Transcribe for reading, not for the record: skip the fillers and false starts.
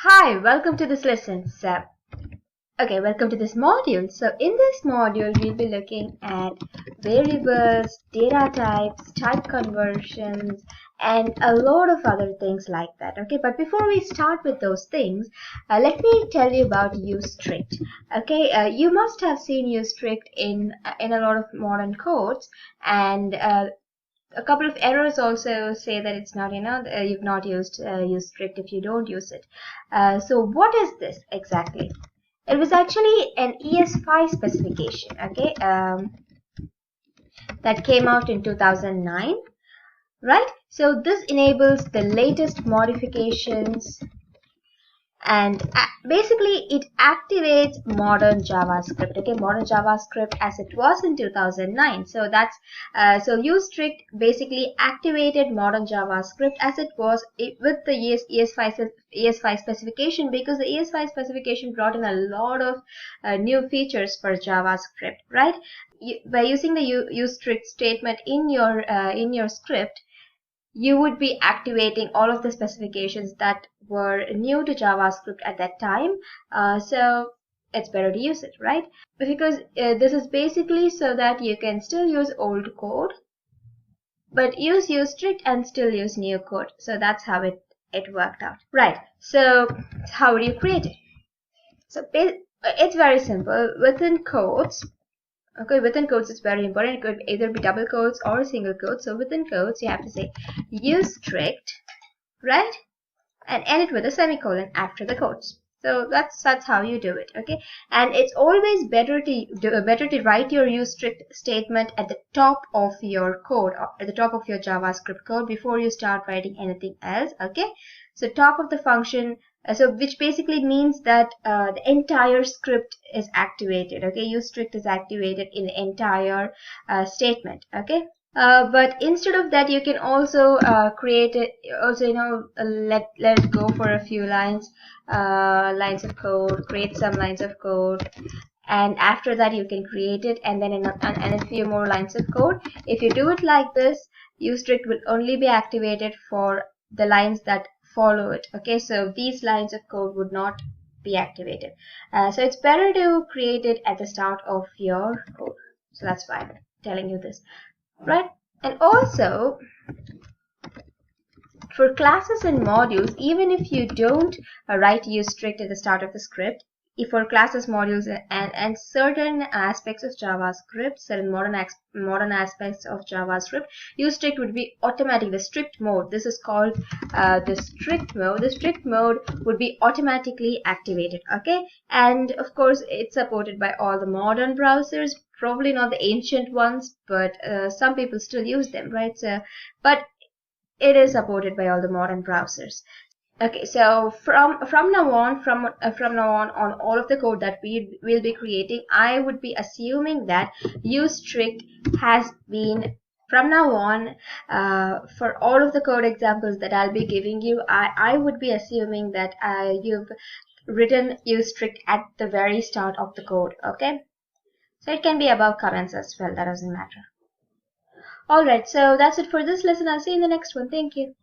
Hi, welcome to this lesson. Welcome to this module. So in this module, we'll be looking at variables, data types, type conversions, and a lot of other things like that. Okay, but before we start with those things, let me tell you about usestrict. Okay, you must have seen usestrict in a lot of modern codes, and a couple of errors also say that it's not, you've not used usestrict if you don't use it. So what is this exactly? It was actually an ES5 specification, okay, that came out in 2009, right? So this enables the latest modifications and basically it activates modern JavaScript, okay, modern JavaScript as it was in 2009. So that's so usestrict basically activated modern JavaScript as it was with the ES5 specification, because the ES5 specification brought in a lot of new features for JavaScript, right? By using the usestrict statement in your script, you would be activating all of the specifications that were new to JavaScript at that time. So it's better to use it, right? Because this is basically so that you can still use old code, but use usestrict and still use new code. So that's how it worked out, right? So how would you create it? So it's very simple. Within codes, okay, within quotes it's very important. It could either be double quotes or single quotes. So within quotes you have to say usestrict, right? And end it with a semicolon after the quotes. So that's how you do it, okay? And it's always better to write your usestrict statement at the top of your code, or at the top of your JavaScript code, before you start writing anything else, okay? So top of the function, which basically means that the entire script is activated, okay? Usestrict is activated in the entire statement, okay? But instead of that, you can also create it. Also, let it go for a few lines of code. Create some lines of code, and after that you can create it, and then and a few more lines of code. If you do it like this, usestrict will only be activated for the lines that follow it. Okay, so these lines of code would not be activated. So it's better to create it at the start of your code. So that's why I'm telling you this. Right? And also for classes and modules, even if you don't write usestrict at the start of the script, if for classes, modules, and certain aspects of JavaScript, certain modern aspects of JavaScript, usestrict would be automatic. The strict mode, this is called the strict mode. The strict mode would be automatically activated, okay? And of course, it's supported by all the modern browsers. Probably not the ancient ones, but some people still use them, right? So, but it is supported by all the modern browsers. Okay, so from now on all of the code that we will be creating, I would be assuming that usestrict has been, from now on, for all of the code examples that I'll be giving you, I would be assuming that you've written usestrict at the very start of the code, okay? So it can be above comments as well, that doesn't matter. Alright, so that's it for this lesson. I'll see you in the next one. Thank you.